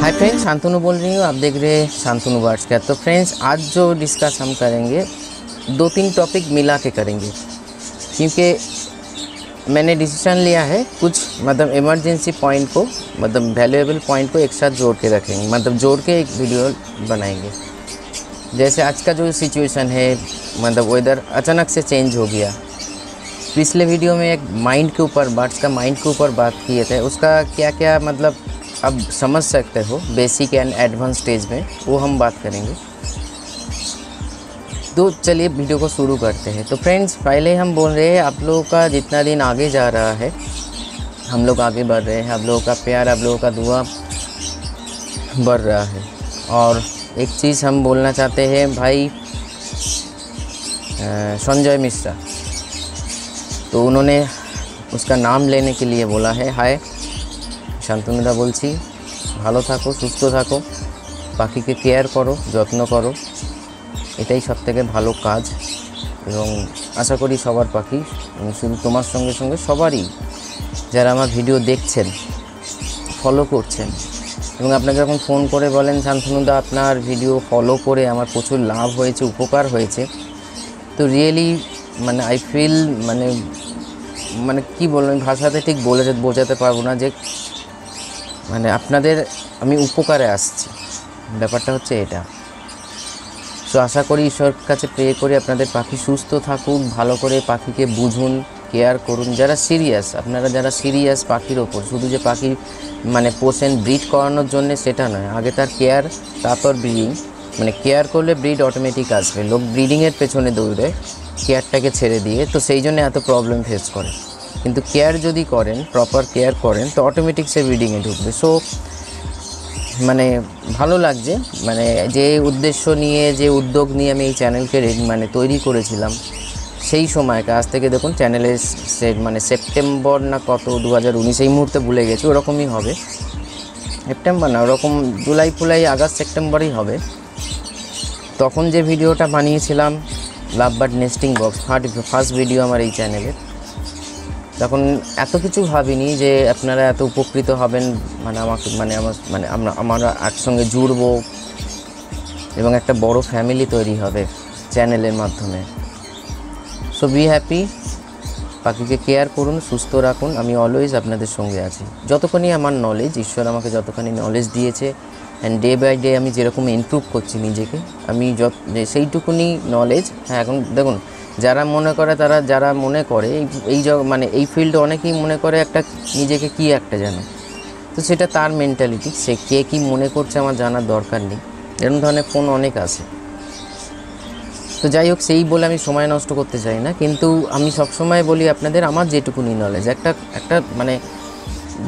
Hi friends, Shantanu बोल रही हूँ। आप देख रहे हैं शांतनु बर्ड्स केयर। तो फ्रेंड्स, आज जो डिस्कस हम करेंगे 2-3 टॉपिक मिला के करेंगे, क्योंकि मैंने डिसीजन लिया है कुछ मतलब इमरजेंसी पॉइंट को, मतलब वैल्यूएबल पॉइंट को एक साथ जोड़ के रखेंगे, मतलब जोड़ के एक वीडियो बनाएंगे। जैसे आज का जो सिचुएशन है, मतलब वेदर अचानक से चेंज हो गया। पिछले वीडियो में एक माइंड के ऊपर, बर्ड्स का माइंड के ऊपर बात किए थे, उसका क्या क्या मतलब अब समझ सकते हो बेसिक एंड एडवांस स्टेज में, वो हम बात करेंगे। तो चलिए वीडियो को शुरू करते हैं। तो फ्रेंड्स, पहले हम बोल रहे हैं आप लोगों का जितना दिन आगे जा रहा है, हम लोग आगे बढ़ रहे हैं, आप लोगों का प्यार, आप लोगों का दुआ बढ़ रहा है। और एक चीज़ हम बोलना चाहते हैं भाई संजय मिश्रा, तो उन्होंने उसका नाम लेने के लिए बोला है। हाय শান্তনুদা বলছি, ভালো থাকো, সুস্থ থাকো, পাখিকে কেয়ার করো, যত্ন করো, এটাই সবথেকে ভালো কাজ। এবং আশা করি সবার পাখি, শুধু তোমার সঙ্গে সঙ্গে সবারই যারা আমার ভিডিও দেখছেন, ফলো করছেন, এবং আপনাকে যখন ফোন করে বলেন শান্তনুদা আপনার ভিডিও ফলো করে আমার প্রচুর লাভ হয়েছে, উপকার হয়েছে, তো রিয়েলি মানে আই ফিল মানে কী বলবেন, ভাষাতে ঠিক বোঝাতে পারবো না যে মানে আপনাদের আমি উপকারে আসছি, ব্যাপারটা হচ্ছে এটা। সো আশা করি ঈশ্বরের কাছে প্রে করি আপনাদের পাখি সুস্থ থাকুক, ভালো করে পাখিকে বুঝুন, কেয়ার করুন। যারা সিরিয়াস, আপনারা যারা সিরিয়াস পাখির ওপর, শুধু যে পাখি মানে পোষেন ব্রিড করানোর জন্য সেটা নয়, আগে তার কেয়ার, তারপর ব্রিডিং। মানে কেয়ার করলে ব্রিড অটোমেটিক আসবে, লোক ব্রিডিংয়ের পেছনে দৌড়ে কেয়ারটাকে ছেড়ে দিয়ে, তো সেই জন্য এত প্রবলেম ফেস করে। কিন্তু কেয়ার যদি করেন, প্রপার কেয়ার করেন, তো অটোমেটিক সে ব্রিডিংয়ে ঢুকবে। সো মানে ভালো লাগছে, মানে যে উদ্দেশ্য নিয়ে, যে উদ্যোগ নিয়ে আমি এই চ্যানেলকে মানে তৈরি করেছিলাম, সেই সময়টা আজ থেকে দেখুন চ্যানেলের মানে সেপ্টেম্বর না কত 2019, এই মুহূর্তে ভুলে গেছি, ওরকমই হবে। সেপ্টেম্বর না, ওরকম জুলাই আগস্ট সেপ্টেম্বরই হবে। তখন যে ভিডিওটা বানিয়েছিলাম love bird nesting box, first video আমার এই চ্যানেলের, তখন এত কিছু ভাবিনি যে আপনারা এত উপকৃত হবেন, মানে আমাকে আমরা একসঙ্গে জুড়বো এবং একটা বড় ফ্যামিলি তৈরি হবে চ্যানেলের মাধ্যমে। সো বি হ্যাপি, পাখিকে কেয়ার করুন, সুস্থ রাখুন, আমি অলওয়েজ আপনাদের সঙ্গে আছি। যতখানি আমার নলেজ, ঈশ্বর আমাকে যতখানি নলেজ দিয়েছে, অ্যান্ড ডে বাই ডে আমি যেরকম ইমপ্রুভ করছি নিজেকে, আমি সেইটুকুনি নলেজ। হ্যাঁ, এখন দেখুন যারা মনে করে, যারা মনে করে এই মানে এই ফিল্ডে অনেকেই মনে করে একটা নিজেকে কি একটা জানে, তো সেটা তার মেন্টালিটি, সে কে কী মনে করছে আমার জানার দরকার নেই। এরকম ধরনের ফোন অনেক আছে। তো যাই হোক, সেই বলে আমি সময় নষ্ট করতে চাই না, কিন্তু আমি সবসময় বলি আপনাদের আমার যেটুকুনি নলেজ, একটা মানে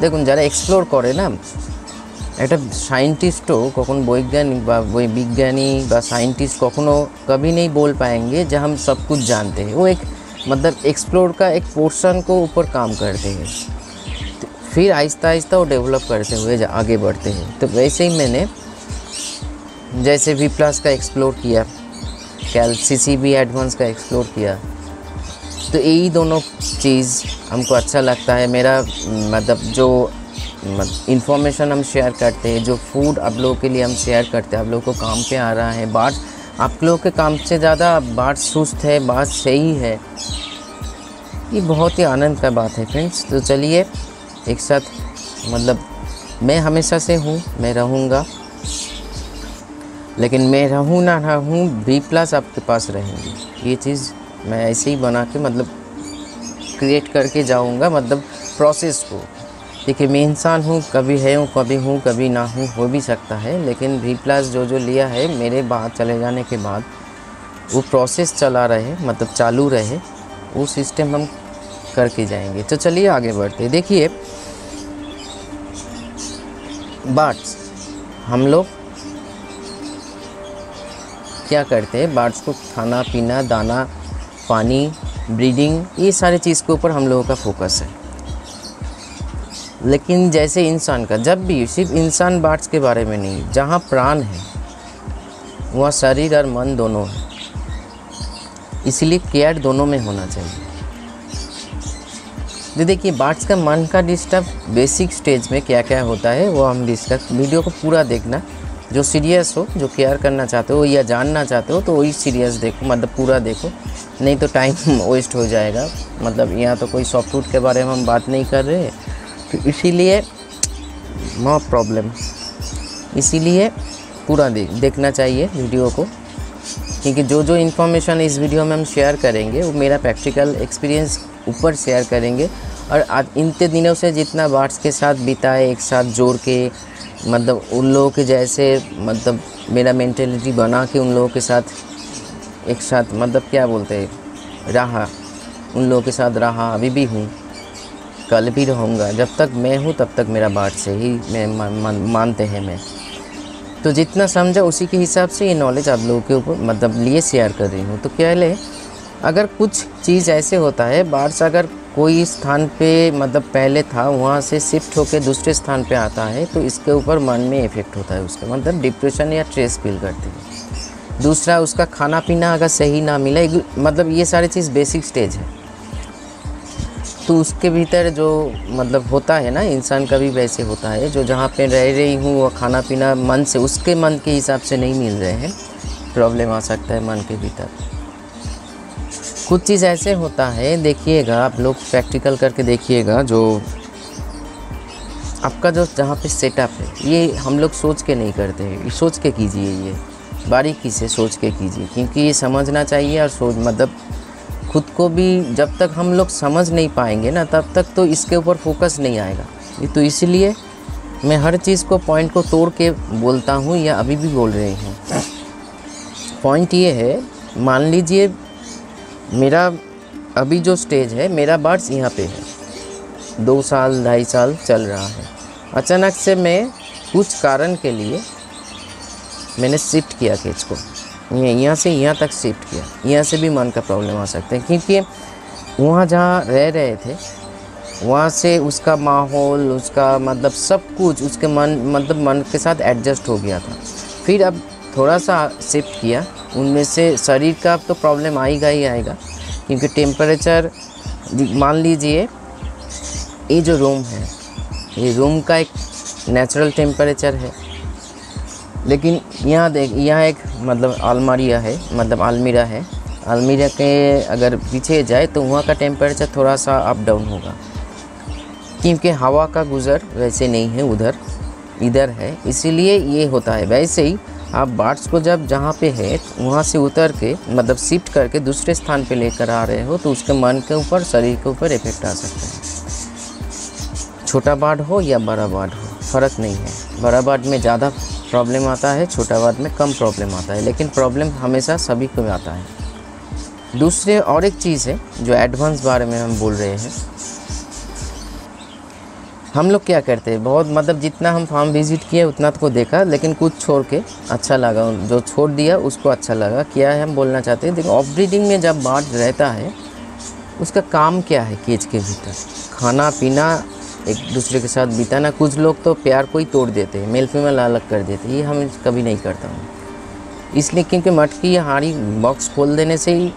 দেখুন যারা এক্সপ্লোর করে না, একটা সাइंटिस्टও কখন বৈজ্ঞানিক বা विज्ञानी বা साइंटिस्ट कखनो कभी नहीं बोल पाएंगे जब हम सब कुछ जानते हैं। वो एक मतलब एक्सप्लोर का एक पोर्शन को ऊपर काम करते हैं, तो फिर आहिस्ता आहिस्ता वो डेवलप करते हुए आगे बढ़ते हैं। तो वैसे ही मैंने जैसे V+ का एक्सप्लोर किया, CCB एडवांस का एक्सप्लोर किया, तो यही दोनों चीज़ हमको अच्छा लगता है। मेरा मतलब जो इन्फॉर्मेशन हम शेयर करते हैं, जो फूड आप लोगों के लिए हम शेयर करते हैं, आप लोगों को काम पे आ रहा है। बात आप लोगों के काम से ज़्यादा बात सुस्त है, बात सही है, ये बहुत ही आनंद का बात है फ्रेंड्स। तो चलिए एक साथ, मतलब मैं हमेशा से हूँ, मैं रहूँगा, लेकिन मैं रहूँ ना रहूँ, V+ आपके पास रहेंगी। ये चीज़ मैं ऐसे ही बना के मतलब क्रिएट करके जाऊँगा, मतलब प्रोसेस को। देखिए मैं इंसान हूँ, कभी है हूँ, कभी हूँ, कभी ना हूँ, हो भी सकता है, लेकिन V+ जो लिया है मेरे बाद चले जाने के बाद, वो प्रोसेस चला रहे, मतलब चालू रहे, वो सिस्टम हम करके जाएंगे। तो चलिए आगे बढ़ते हैं। देखिए बर्ड्स, हम लोग क्या करते हैं, बर्ड्स को खाना पीना, दाना पानी, ब्रीडिंग, ये सारी चीज़ के ऊपर हम लोगों का फोकस है। लेकिन जैसे इंसान का, जब भी, सिर्फ इंसान बर्ड्स के बारे में नहीं, जहाँ प्राण है वहाँ शरीर और मन दोनों है, इसलिए केयर दोनों में होना चाहिए। तो देखिए बर्ड्स का मन का डिस्टर्ब बेसिक स्टेज में क्या क्या होता है वो हम डिस्कस, वीडियो को पूरा देखना। जो सीरियस हो, जो केयर करना चाहते हो या जानना चाहते हो तो वही सीरियस देखो, मतलब पूरा देखो, नहीं तो टाइम वेस्ट हो जाएगा। मतलब यहाँ तो कोई सॉफ्टवुड के बारे में हम बात नहीं कर रहे, तो इसीलिए नो प्रॉब्लम, इसीलिए पूरा देखना चाहिए वीडियो को, क्योंकि जो जो इन्फॉर्मेशन इस वीडियो में हम शेयर करेंगे वो मेरा प्रैक्टिकल एक्सपीरियंस ऊपर शेयर करेंगे। और आज इतने दिनों से जितना बर्ड्स के साथ बिताए एक साथ जोड़ के, मतलब उन लोगों के जैसे, मतलब मेरा मेंटेलिटी बना के उन लोगों के साथ एक साथ, मतलब क्या बोलते हैं, रहा, उन लोगों के साथ रहा, अभी भी हूँ, कल भी रहूँगा। जब तक मैं हूँ तब तक मेरा बर्ड से ही मैं मानते हैं मैं। तो जितना समझा उसी के हिसाब से ये नॉलेज आप लोगों के ऊपर मतलब लिए शेयर कर रही हूँ। तो क्या है, अगर कुछ चीज़ ऐसे होता है, बर्ड्स अगर कोई स्थान पे मतलब पहले था वहाँ से शिफ्ट होकर दूसरे स्थान पे आता है तो इसके ऊपर मन में इफ़ेक्ट होता है, उसका मतलब डिप्रेशन या स्ट्रेस फील करती है। दूसरा, उसका खाना पीना अगर सही ना मिले, मतलब ये सारी चीज़ बेसिक स्टेज है। तो उसके भीतर जो मतलब होता है ना, इंसान का भी वैसे होता है, जो जहाँ पे रह रही हूँ वो खाना पीना मन से, उसके मन के हिसाब से नहीं मिल रहे हैं, प्रॉब्लम आ सकता है मन के भीतर। कुछ चीज़ ऐसे होता है, देखिएगा आप लोग प्रैक्टिकल करके देखिएगा, जो आपका जो जहाँ पे सेटअप है ये हम लोग सोच के नहीं करते हैं, ये सोच के कीजिए, ये बारीकी से सोच के कीजिए, क्योंकि ये समझना चाहिए। और सोच मतलब खुद को भी जब तक हम लोग समझ नहीं पाएंगे ना तब तक तो इसके ऊपर फोकस नहीं आएगा। तो इसलिए मैं हर चीज़ को पॉइंट को तोड़ के बोलता हूँ या अभी भी बोल रही हूँ। पॉइंट ये है, मान लीजिए मेरा अभी जो स्टेज है, मेरा बर्ड्स यहाँ पे है, 2 साल 2.5 साल चल रहा है। अचानक से मैं कुछ कारण के लिए मैंने शिफ्ट किया केज को, यहाँ से यहाँ तक शिफ्ट किया। यहाँ से भी मन का प्रॉब्लम आ सकता है, क्योंकि वहाँ जहाँ रह रहे थे वहाँ से उसका माहौल, उसका मतलब सब कुछ उसके मन के साथ एडजस्ट हो गया था। फिर अब थोड़ा सा शिफ्ट किया, उनमें से शरीर का तो प्रॉब्लम आएगा ही आएगा, क्योंकि टेम्परेचर, मान लीजिए ये जो रूम है, ये रूम का एक नेचुरल टेम्परेचर है, लेकिन यहाँ एक मतलब अलमारिया है, मतलब अलमीरा है, अलमीरा के अगर पीछे जाए तो वहाँ का टेम्परेचर थोड़ा सा अप डाउन होगा, क्योंकि हवा का गुज़र वैसे नहीं है उधर, इधर है, इसीलिए ये होता है। वैसे ही आप बर्ड्स को जब जहाँ पे है वहाँ से उतर के मतलब शिफ्ट करके दूसरे स्थान पे लेकर आ रहे हो तो उसके मन के ऊपर, शरीर के ऊपर इफेक्ट आ सकता है। छोटा बर्ड हो या बड़ा बर्ड हो, फ़र्क नहीं है। बड़ा बर्ड में ज़्यादा प्रॉब्लम आता है, छोटा बर्ड में कम प्रॉब्लम आता है, लेकिन प्रॉब्लम हमेशा सभी को आता है। दूसरे और एक चीज़ है जो एडवांस बारे में हम बोल रहे हैं, हम लोग क्या करते हैं, बहुत मतलब जितना हम फार्म विज़िट किए उतना को देखा, लेकिन कुछ छोड़ के अच्छा लगा, जो छोड़ दिया उसको अच्छा लगा। क्या है हम बोलना चाहते हैं, देखो ऑफ ब्रीडिंग में जब बर्ड रहता है उसका काम क्या है, केज के भीतर खाना पीना, एक दूसरे के साथ बिताना। कुछ लोग तो प्यार को ही तोड़ देते हैं, मेल फीमेल अलग कर देते हैं, ये हम कभी नहीं करता हूँ, इसलिए क्योंकि मटकी या हाड़ी बॉक्स खोल देने से ही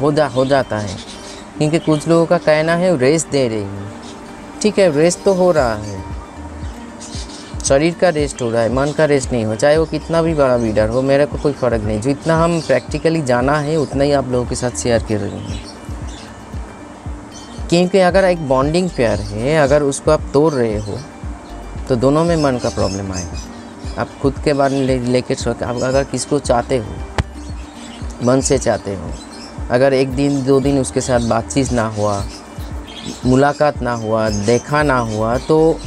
हो जाता है। क्योंकि कुछ लोगों का कहना है रेस्ट दे रही है, ठीक है, रेस्ट तो हो रहा है, शरीर का रेस्ट हो रहा है, मन का रेस्ट नहीं हो, चाहे वो कितना भी बड़ा ब्रीडर हो, मेरे को कोई फ़र्क नहीं। जितना हम प्रैक्टिकली जाना है उतना ही आप लोगों के साथ शेयर कर रही हूँ, क्योंकि अगर एक बॉन्डिंग पेयर है, अगर उसको आप तोड़ रहे हो तो दोनों में मन का प्रॉब्लम आएगा। आप खुद के बारे में लेकर सोच, आप अगर किसको चाहते हो, मन से चाहते हो, अगर 1 दिन 2 दिन उसके साथ बातचीत ना हुआ, मुलाकात ना हुआ, देखा ना हुआ, तो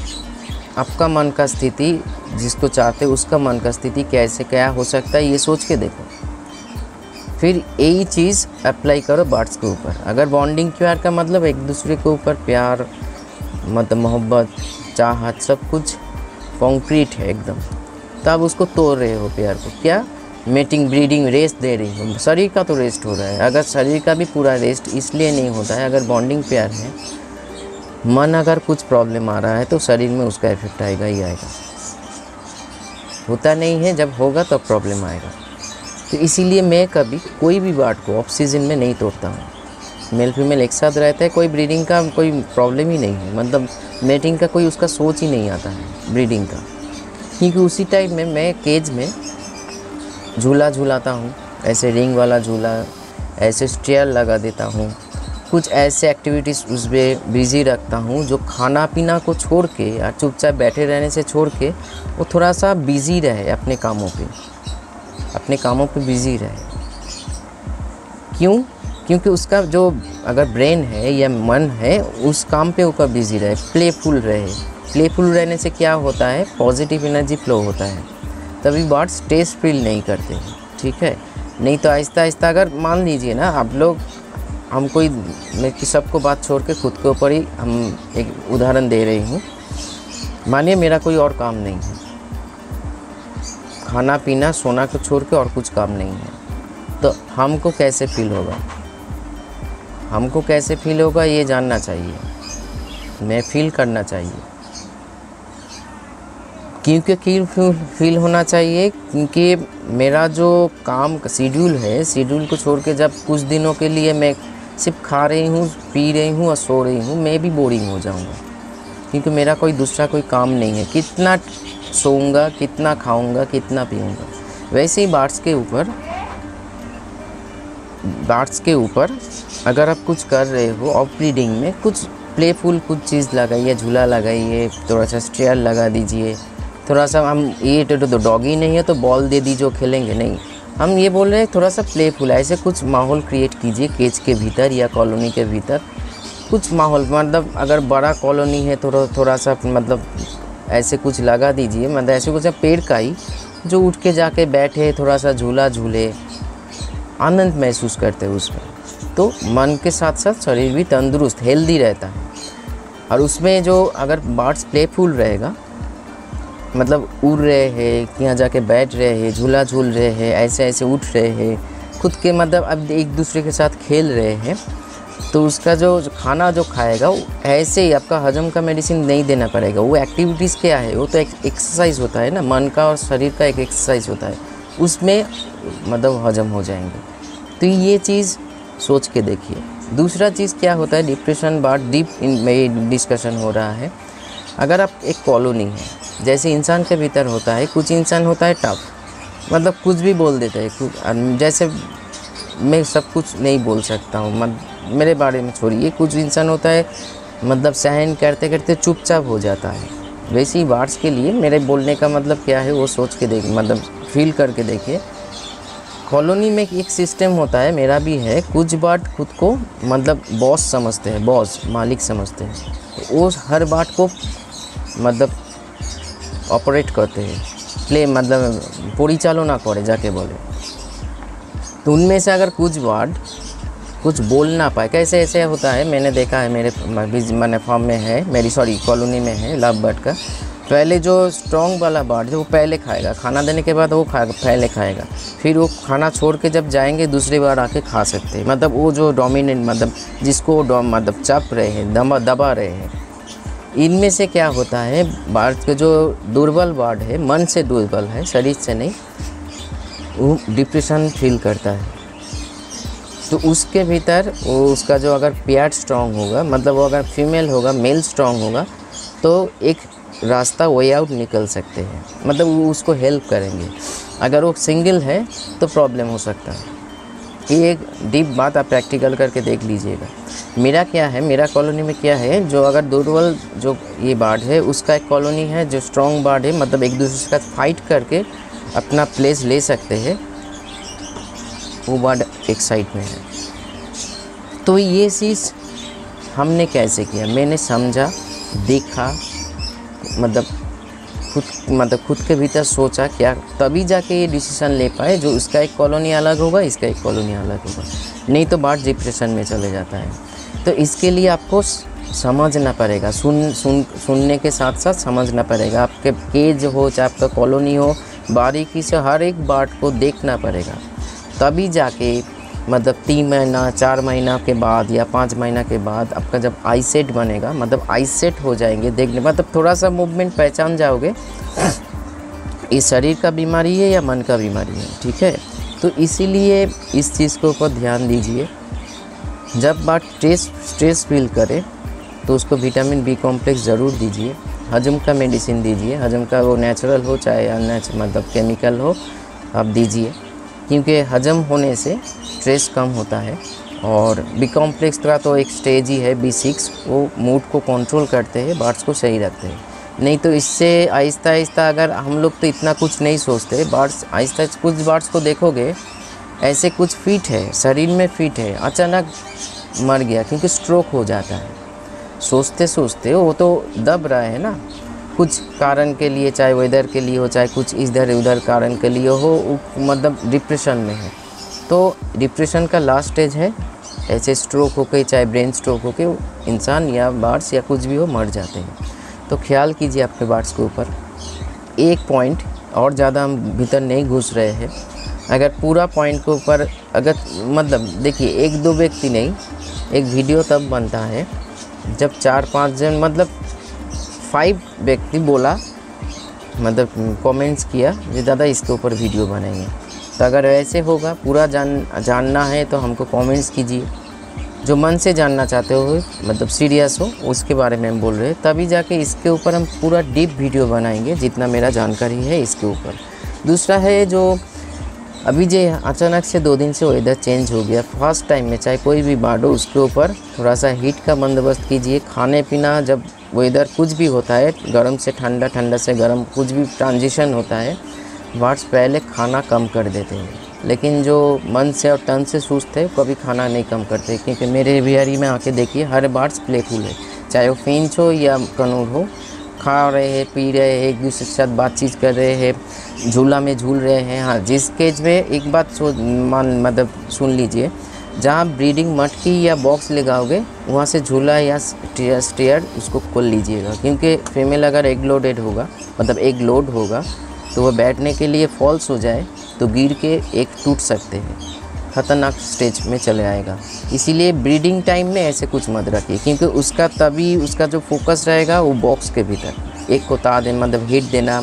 आपका मन का स्थिति, जिसको चाहते हो उसका मन का स्थिति कैसे क्या हो सकता है, ये सोच के देखो। फिर यही चीज़ अप्लाई करो बर्ड्स के ऊपर। अगर बॉन्डिंग प्यार का मतलब एक दूसरे के ऊपर प्यार, मतलब मोहब्बत, चाहत, सब कुछ कॉन्क्रीट है एकदम, तब उसको तोड़ रहे हो प्यार को, क्या मेटिंग, ब्रीडिंग, रेस्ट दे रही हो। शरीर का तो रेस्ट हो रहा है, अगर शरीर का भी पूरा रेस्ट इसलिए नहीं होता है, अगर बॉन्डिंग प्यार है, मन अगर कुछ प्रॉब्लम आ रहा है तो शरीर में उसका इफेक्ट आएगा ही आएगा। होता नहीं है, जब होगा तब प्रॉब्लम आएगा। तो इसीलिए मैं कभी कोई भी बर्ड को ऑफ सीजन में नहीं तोड़ता हूँ, मेल फीमेल एक साथ रहते हैं, कोई ब्रीडिंग का कोई प्रॉब्लम ही नहीं है, मतलब मेटिंग का कोई उसका सोच ही नहीं आता है ब्रीडिंग का। क्योंकि उसी टाइम में मैं केज में झूला झूलाता हूँ, ऐसे रिंग वाला झूला, ऐसे स्टेयर लगा देता हूँ, कुछ ऐसे एक्टिविटीज़ उसमें बिज़ी रखता हूँ जो खाना पीना को छोड़ के या चुपचाप बैठे रहने से छोड़ के वो थोड़ा सा बिज़ी रहे अपने कामों पे बिज़ी रहे। क्यों? क्योंकि उसका जो अगर ब्रेन है या मन है उस काम पे ऊपर बिज़ी रहे, प्लेफुल रहे। प्लेफुल रहने से क्या होता है, पॉजिटिव एनर्जी फ्लो होता है, तभी बर्ड्स स्ट्रेस फील नहीं करते, ठीक है। नहीं तो आहिस्ता आहिस्ता अगर मान लीजिए ना आप लोग, हम कोई मैं कि सबको बात छोड़ के खुद के ऊपर ही हम एक उदाहरण दे रही हूँ। मानिए मेरा कोई और काम नहीं है, खाना पीना सोना को छोड़ के और कुछ काम नहीं है, तो हमको कैसे फील होगा? हमको कैसे फील होगा ये जानना चाहिए, मैं फील करना चाहिए। क्योंकि फील होना चाहिए, क्योंकि मेरा जो काम का शेड्यूल है, शेड्यूल को छोड़ के जब कुछ दिनों के लिए मैं सिर्फ खा रही हूँ, पी रही हूँ और सो रही हूँ, मैं भी बोरिंग हो जाऊँगा, क्योंकि मेरा कोई दूसरा कोई काम नहीं है। कितना सोऊंगा, कितना खाऊंगा, कितना पीऊँगा। वैसे ही बर्ड्स के ऊपर अगर आप कुछ कर रहे हो ऑफ ब्रीडिंग में, कुछ प्लेफुल कुछ चीज़ लगाइए, झूला लगाइए, थोड़ा सा स्टेयर लगा दीजिए, थोड़ा सा हम ये तो डॉगी नहीं है तो बॉल दे दीजिए खेलेंगे, नहीं, हम ये बोल रहे हैं थोड़ा सा प्लेफुल ऐसे कुछ माहौल क्रिएट कीजिए केज के भीतर या कॉलोनी के भीतर। कुछ माहौल मतलब अगर बड़ा कॉलोनी है थोड़ा सा मतलब ऐसे कुछ लगा दीजिए, मतलब ऐसे कुछ पेड़ का ही जो उठ के जाके बैठे, थोड़ा सा झूला झूले, आनंद महसूस करते हैं उसमें, तो मन के साथ साथ शरीर भी तंदुरुस्त हेल्दी रहता है। और उसमें जो अगर बर्ड्स प्लेफुल रहेगा, मतलब उड़ रहे हैं, यहाँ जाके बैठ रहे हैं, झूला झूल रहे हैं, ऐसे ऐसे उठ रहे हैं, खुद के मतलब अब एक दूसरे के साथ खेल रहे हैं, तो उसका जो खाना जो खाएगा वो ऐसे ही आपका हजम का मेडिसिन नहीं देना पड़ेगा। वो एक्टिविटीज़ क्या है, वो तो एक एक्सरसाइज होता है ना, मन का और शरीर का एक एक्सरसाइज होता है, उसमें मतलब हजम हो जाएंगे। तो ये चीज़ सोच के देखिए। दूसरा चीज़ क्या होता है, डिप्रेशन बात डीप में डिस्कशन हो रहा है। अगर आप एक कॉलोनी है, जैसे इंसान के भीतर होता है, कुछ इंसान होता है टफ, मतलब कुछ भी बोल देता है, जैसे मैं सब कुछ नहीं बोल सकता हूँ, मेरे बारे में छोड़िए। कुछ इंसान होता है मतलब सहन करते करते चुपचाप हो जाता है। वैसे ही बर्ड्स के लिए मेरे बोलने का मतलब क्या है वो सोच के देख, मतलब फील करके देखिए। कॉलोनी में एक सिस्टम होता है, मेरा भी है, कुछ बर्ड खुद को मतलब बॉस समझते हैं, बॉस मालिक समझते हैं, तो वो हर बर्ड को मतलब ऑपरेट करते हैं, प्ले मतलब परिचालना करे जाके बोले। तो उनमें से अगर कुछ बर्ड कुछ बोल ना पाए, कैसे ऐसे होता है, मैंने देखा है, मेरे मैंने फार्म में है, मेरी कॉलोनी में है लव बर्ड का। पहले जो स्ट्रॉन्ग वाला बर्ड जो वो पहले खाएगा, खाना देने के बाद वो पहले खाएगा, फिर वो खाना छोड़ के जब जाएंगे दूसरी बार आके खा सकते हैं। मतलब वो जो डोमिनेंट मतलब जिसको मतलब चप रहे हैं, दबा रहे हैं। इनमें से क्या होता है, बर्ड के जो दुर्बल बर्ड है, मन से दुर्बल है, शरीर से नहीं, वो डिप्रेशन फील करता है। तो उसके भीतर वो उसका जो अगर पेयर स्ट्रॉन्ग होगा, मतलब वो अगर फीमेल होगा, मेल स्ट्रॉन्ग होगा, तो एक रास्ता वे आउट निकल सकते हैं, मतलब वो उसको हेल्प करेंगे। अगर वो सिंगल है तो प्रॉब्लम हो सकता है। ये एक डीप बात आप प्रैक्टिकल करके देख लीजिएगा। मेरा क्या है, मेरा कॉलोनी में क्या है, जो अगर दुर्बल जो ये बर्ड है उसका एक कॉलोनी है, जो स्ट्रॉन्ग बर्ड है, मतलब एक दूसरे के साथ फाइट करके अपना प्लेस ले सकते हैं, वो बर्ड एक साइड में है। तो ये चीज़ हमने कैसे किया, मैंने समझा, देखा, मतलब खुद के भीतर सोचा क्या, तभी जाके ये डिसीजन ले पाए जो उसका एक कॉलोनी अलग होगा, इसका एक कॉलोनी अलग होगा। नहीं तो बर्ड डिप्रेशन में चले जाता है। तो इसके लिए आपको समझना पड़ेगा, सुनने के साथ साथ समझना पड़ेगा। आपके केज हो चाहे आपका कॉलोनी हो, बारीकी से हर एक बर्ड को देखना पड़ेगा, तभी जाके मतलब 3 महीना 4 महीना के बाद या 5 महीना के बाद आपका जब आई सेट बनेगा, मतलब आई सेट हो जाएंगे देखने, मतलब थोड़ा सा मूवमेंट पहचान जाओगे ये शरीर का बीमारी है या मन का बीमारी है, ठीक है। तो इसीलिए इस चीज़ के ऊपर ध्यान दीजिए। जब बात स्ट्रेस फील करे तो उसको विटामिन बी कॉम्प्लेक्स ज़रूर दीजिए। हजम का मेडिसिन दीजिए, हजम का वो नेचुरल हो चाहे मतलब केमिकल हो, आप दीजिए, क्योंकि हजम होने से स्ट्रेस कम होता है। और बी कॉम्प्लेक्स का तो एक स्टेज ही है B6, वो मूड को कंट्रोल करते हैं, बार्ड्स को सही रखते हैं। नहीं तो इससे आहिस्ता आहिस्ता, अगर हम लोग तो इतना कुछ नहीं सोचते, बार्ड्स आहिस्ता, कुछ बार्ड्स को देखोगे ऐसे कुछ फिट है, शरीर में फिट है, अचानक मर गया क्योंकि स्ट्रोक हो जाता है। सोचते सोचते वो तो दब रहा है ना, कुछ कारण के लिए, चाहे वेदर के लिए हो, चाहे कुछ इधर उधर कारण के लिए हो, मतलब डिप्रेशन में है। तो डिप्रेशन का लास्ट स्टेज है, ऐसे स्ट्रोक होकर, चाहे ब्रेन स्ट्रोक होकर इंसान या बार्ड्स या कुछ भी हो मर जाते हैं। तो ख्याल कीजिए अपने बार्ड्स के ऊपर। एक पॉइंट और ज़्यादा हम भीतर नहीं घुस रहे हैं, अगर पूरा पॉइंट के ऊपर, अगर मतलब देखिए 1-2 व्यक्ति नहीं, एक वीडियो तब बनता है जब 4-5 जन, मतलब 5 व्यक्ति बोला, मतलब कमेंट्स किया कि दादा इसके ऊपर वीडियो बनाएंगे। तो अगर ऐसे होगा, पूरा जानना है तो हमको कमेंट्स कीजिए। जो मन से जानना चाहते हो, मतलब सीरियस हो, उसके बारे में हम बोल रहे हैं, तभी जाके इसके ऊपर हम पूरा डीप वीडियो बनाएंगे जितना मेरा जानकारी है इसके ऊपर। दूसरा है जो अभी जो अचानक से 2 दिन से वेदर चेंज हो गया, फर्स्ट टाइम में चाहे कोई भी बार्ड हो, उसके ऊपर थोड़ा सा हीट का बंदोबस्त कीजिए। खाने पीना, जब वेदर कुछ भी होता है, गर्म से ठंडा, ठंडा से गर्म, कुछ भी ट्रांजिशन होता है, बार्ड्स पहले खाना कम कर देते हैं। लेकिन जो मन से और तन से सुस्त है, कभी खाना नहीं कम करते, क्योंकि मेरे एवियरी में आके देखिए, हर बार्ड्स प्लेफुल है, चाहे वो फिंच हो या कनूर हो, खा रहे हैं, पी रहे हैं, एक दूसरे के साथ बातचीत कर रहे हैं, झूला में झूल रहे हैं। हाँ, जिस केज में एक बात मतलब सुन लीजिए, जहाँ ब्रीडिंग मटकी या बॉक्स लगाओगे, वहाँ से झूला या स्टेयर उसको खोल लीजिएगा, क्योंकि फीमेल अगर एग लोडेड होगा, मतलब एग लोड होगा, तो वह बैठने के लिए फॉल्स हो जाए तो गिर के एक टूट सकते हैं, ख़तरनाक स्टेज में चले आएगा। इसीलिए ब्रीडिंग टाइम में ऐसे कुछ मत रखिए, क्योंकि उसका तभी उसका जो फोकस रहेगा वो बॉक्स के भीतर, एक को ता देना, मतलब हिट देना,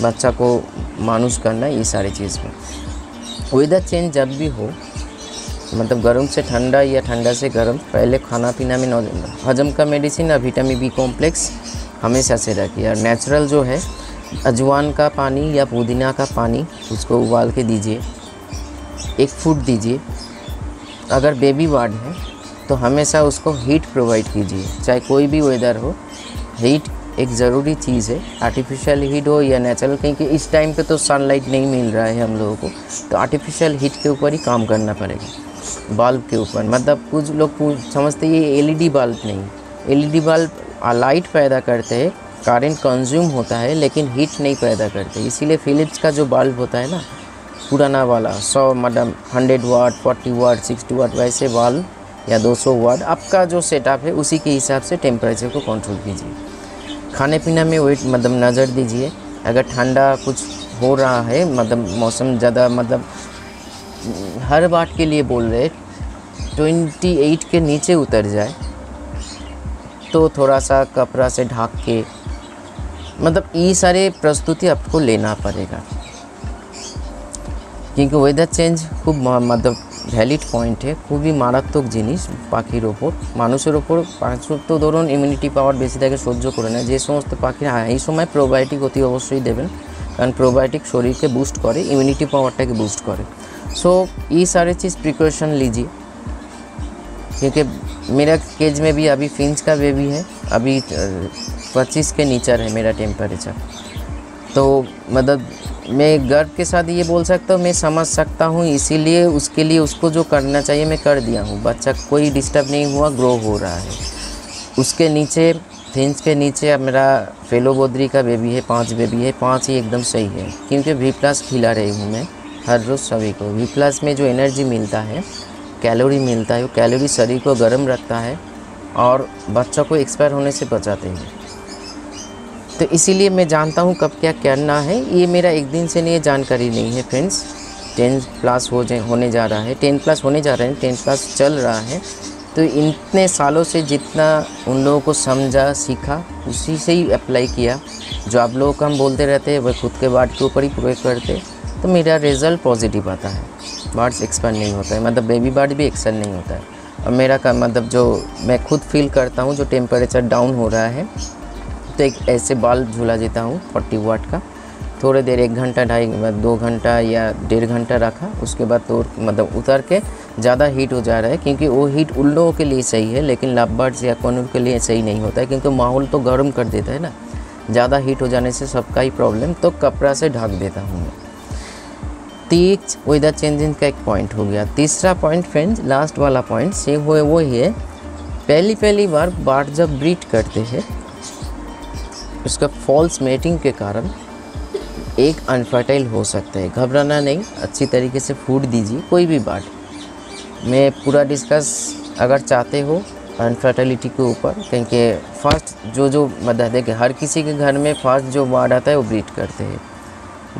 बच्चा को मानुस करना, ये सारी चीज़ में। वेदर चेंज जब भी हो, मतलब गर्म से ठंडा या ठंडा से गर्म, पहले खाना पीना में हजम का मेडिसिन और विटामिन बी कॉम्प्लेक्स हमेशा से रखिए। और नेचुरल जो है, अजवाइन का पानी या पुदीना का पानी, उसको उबाल के दीजिए, एक फूड दीजिए। अगर बेबी बार्ड है तो हमेशा उसको हीट प्रोवाइड कीजिए, चाहे कोई भी वेदर हो। हीट एक ज़रूरी चीज़ है, आर्टिफिशियल हीट हो या नेचुरल, क्योंकि इस टाइम पे तो सनलाइट नहीं मिल रहा है हम लोगों को, तो आर्टिफिशियल हीट के ऊपर ही काम करना पड़ेगा, बल्ब के ऊपर। मतलब कुछ लोग समझते हैं ये एलईडी बल्ब नहीं, एलईडी बल्ब लाइट पैदा करते हैं, करंट कंज्यूम होता है, लेकिन हीट नहीं पैदा करते। इसीलिए फिलिप्स का जो बल्ब होता है ना, पुराना वाला 100 मतलब 100 वाट, 40 वाट, 60 वाट, वैसे बल्ब या 200 वाट, आपका जो सेटअप है उसी के हिसाब से टेम्परेचर को कंट्रोल कीजिए। खाने पीने में वेट मतलब नज़र दीजिए। अगर ठंडा कुछ हो रहा है, मतलब मौसम ज़्यादा, मतलब हर बात के लिए बोल रहे 28 के नीचे उतर जाए तो थोड़ा सा कपड़ा से ढक के, मतलब ये सारे प्रस्तुति आपको लेना पड़ेगा, क्योंकि वेदर चेंज खूब मतलब ভ্যালিড পয়েন্টে খুবই মারাত্মক জিনিস পাখির ওপর। মানুষের ওপর পাখির তো ধরুন ইমিউনিটি পাওয়ার বেশি থাকে, সহ্য করে নেয়। যে সমস্ত পাখি, হ্যাঁ এই সময় প্রোবায়োটিক অতি অবশ্যই দেবেন, কারণ প্রোবায়োটিক শরীরকে बूस्ट করে, इम्यूनिटी पावरটাকে बूस्ट করে। सो ये सारे चीज़ प्रिकॉशन लीजिए, क्योंकि मेरा केज में भी अभी फिंच का बेबी है, अभी 25 के नीचे है मेरा टेम्परेचर। तो मतलब मैं गर्व के साथ ये बोल सकता हूँ, मैं समझ सकता हूँ, इसीलिए उसके लिए उसको जो करना चाहिए मैं कर दिया हूँ। बच्चा कोई डिस्टर्ब नहीं हुआ, ग्रो हो रहा है। उसके नीचे फिंच के नीचे अब मेरा फेलो बोदरी का बेबी है, 5 बेबी है, 5 ही एकदम सही है, क्योंकि V+ खिला रही हूँ मैं हर रोज़ सभी को। V+ में जो एनर्जी मिलता है, कैलोरी मिलता है, वो कैलोरी शरीर को गर्म रखता है और बच्चा को एक्सपायर होने से बचाते हैं। तो इसीलिए मैं जानता हूँ कब क्या करना है। ये मेरा एक दिन से नहीं, जानकारी नहीं है फ्रेंड्स। 10+ होने जा रहा है, 10+ होने जा रहे हैं, 10+ चल रहा है। तो इतने सालों से जितना उन लोगों को समझा, सीखा, उसी से ही अप्लाई किया। जो आप लोगों को हम बोलते रहते हैं वह खुद के बार्ड के ऊपर ही प्रयोग करते, तो मेरा रिज़ल्ट पॉजिटिव आता है। बार्ड्स एक्सपायर नहीं होता है, मतलब बेबी बार्ड भी एक्सपायर नहीं होता है। अब मेरा का मतलब जो मैं खुद फील करता हूँ जो टेम्परेचर डाउन हो रहा है, तो एक ऐसे बल्ब झूला देता हूँ 40 वाट का, थोड़े देर 1 घंटा 2 घंटा या 1.5 घंटा रखा, उसके बाद तो मतलब उतर के ज़्यादा हीट हो जा रहा है, क्योंकि वो हीट उन लोगों के लिए सही है लेकिन लव बर्ड्स या कॉनूर के लिए सही नहीं होता है, क्योंकि माहौल तो गर्म कर देता है ना, ज़्यादा हीट हो जाने से सबका ही प्रॉब्लम, तो कपड़ा से ढक देता हूँ मैं। तीज वेदर चेंजिंग का एक पॉइंट हो गया। तीसरा पॉइंट फ्रेंड्स, लास्ट वाला पॉइंट से वो ही है, पहली बार बर्ड जब ब्रीड करते हैं उसका फॉल्स मेटिंग के कारण एक अनफर्टाइल हो सकता है। घबराना नहीं, अच्छी तरीके से फूड दीजिए कोई भी बर्ड। मैं पूरा डिस्कस अगर चाहते हो अनफर्टिलिटी के ऊपर, क्योंकि फर्स्ट जो मतलब देखिए हर किसी के घर में फर्स्ट जो बर्ड आता है वो ब्रीड करते हैं,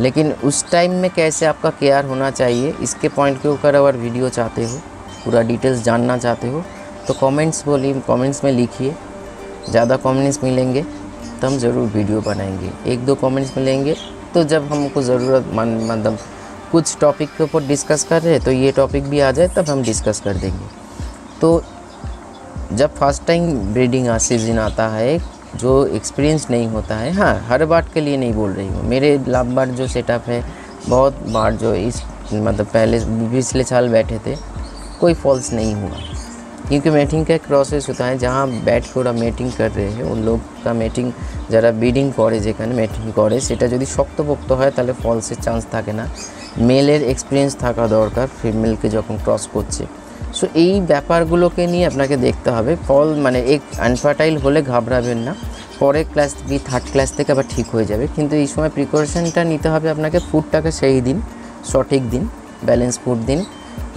लेकिन उस टाइम में कैसे आपका केयर होना चाहिए इसके पॉइंट के ऊपर अगर वीडियो चाहते हो, पूरा डिटेल्स जानना चाहते हो, तो कमेंट्स में लिखिए। ज़्यादा कमेंट्स मिलेंगे तो हम ज़रूर वीडियो बनाएंगे। 1-2 कमेंट्स मिलेंगे तो जब हमको ज़रूरत मतलब कुछ टॉपिक के ऊपर डिस्कस कर रहे हैं तो ये टॉपिक भी आ जाए तब हम डिस्कस कर देंगे। तो जब फर्स्ट टाइम ब्रीडिंग सीजन आता है, जो एक्सपीरियंस नहीं होता है, हाँ हर बर्ड के लिए नहीं बोल रही हूँ, मेरे लव बर्ड जो सेटअप है बहुत बर्ड जो इस मतलब पहले पिछले साल बैठे थे कोई फॉल्स नहीं हुआ, क्योंकि मेटिंग का एक प्रोसेस होता है। जहाँ बैठ के ओरा मेटिंग कर रहे हैं उन लोग का मेटिंग যারা ব্রিডিং করে যেখানে মেটিং করে সেটা যদি শক্তপোক্ত হয় তাহলে ফলসের চান্স থাকে না। মেলের এক্সপিরিয়েন্স থাকা দরকার ফিমেলকে যখন ক্রস করছে। সো এই ব্যাপারগুলোকে নিয়ে আপনাকে দেখতে হবে। ফল মানে এক আনফার্টাইল হলে ঘাবড়াবেন না, পরের ক্লাস কি 3rd ক্লাস থেকে আবার ঠিক হয়ে যাবে, কিন্তু এই সময় প্রিকশনটা নিতে হবে আপনাকে। ফুডটাকে সেই দিন সঠিক দিন, ব্যালেন্স ফুড দিন।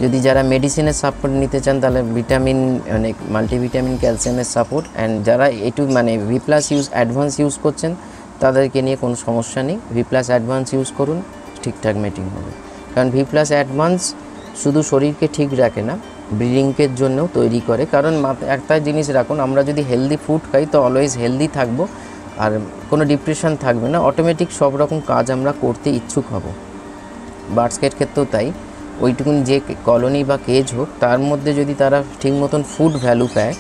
যদি যারা মেডিসিনের সাপোর্ট নিতে চান তাহলে ভিটামিন মানে মাল্টিভিটামিন ক্যালসিয়ামের সাপোর্ট, অ্যান্ড যারা একটু মানে ভি প্লাস অ্যাডভান্স ইউজ করছেন তাদেরকে নিয়ে কোনো সমস্যা নেই, ভি প্লাস অ্যাডভান্স ইউজ করুন, ঠিকঠাক মেটিং হবে। কারণ ভি প্লাস অ্যাডভান্স শুধু শরীরকে ঠিক রাখে না, ব্রিডিংয়ের জন্যও তৈরি করে। কারণ একটা জিনিস রাখুন, আমরা যদি হেলদি ফুড খাই তো অলওয়েজ হেলদি থাকবো আর কোনো ডিপ্রেশন থাকবে না, অটোমেটিক সব রকম কাজ আমরা করতে ইচ্ছুক হব। বার্ডসকের ক্ষেত্রেও তাই, ওইটুকুন যে কলোনি বা কেজ হোক তার মধ্যে যদি তারা ঠিক মতন ফুড ভ্যালু পায়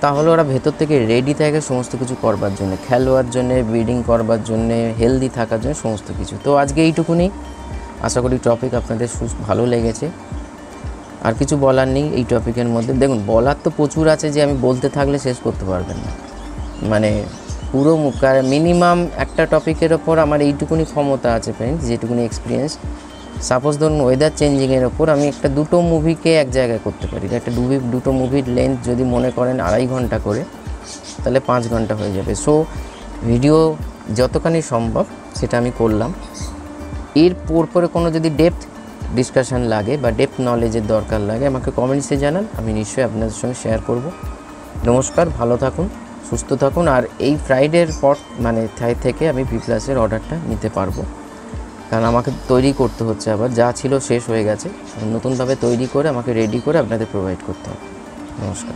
তাহলে ওরা ভেতর থেকে রেডি থাকে সমস্ত কিছু করবার জন্য, খেলোয়ার জন্য, ব্রিডিং করবার জন্য, হেলদি থাকার জন্য সমস্ত কিছু। তো আজকে এইটুকুনি, আশা করি টপিক আপনাদের ভালো লেগেছে। আর কিছু বলার নেই এই টপিকের মধ্যে। দেখুন বলার তো প্রচুর আছে, যে আমি বলতে থাকলে শেষ করতে পারবেন না, মানে পুরো মিনিমাম একটা টপিকের ওপর আমার এইটুকুনি ক্ষমতা আছে ফ্রেন্ডস, যেটুকুনি এক্সপিরিয়েন্স। সাপোজ ধরুন ওয়েদার চেঞ্জিংয়ের ওপর আমি একটা 2টো মুভিকে এক জায়গায় করতে পারি। একটা 2টো মুভির লেন্থ যদি মনে করেন 2.5 ঘন্টা করে, তাহলে 5 ঘন্টা হয়ে যাবে। সো ভিডিও যতখানি সম্ভব সেটা আমি করলাম। এর পরে কোনো যদি ডেপথ ডিসকাশন লাগে বা ডেপথ নলেজের দরকার লাগে আমাকে কমেন্টসে জানান, আমি নিশ্চয়ই আপনাদের সঙ্গে শেয়ার করব। নমস্কার, ভালো থাকুন, সুস্থ থাকুন। আর এই ফ্রাইডের পর মানে থেকে আমি ভি প্লাসের অর্ডারটা নিতে পারবো, কারণ আমাকে তৈরি করতে হচ্ছে, আবার যা ছিল শেষ হয়ে গেছে, নতুনভাবে তৈরি করে আমাকে রেডি করে আপনাদের প্রোভাইড করতে হবে। নমস্কার।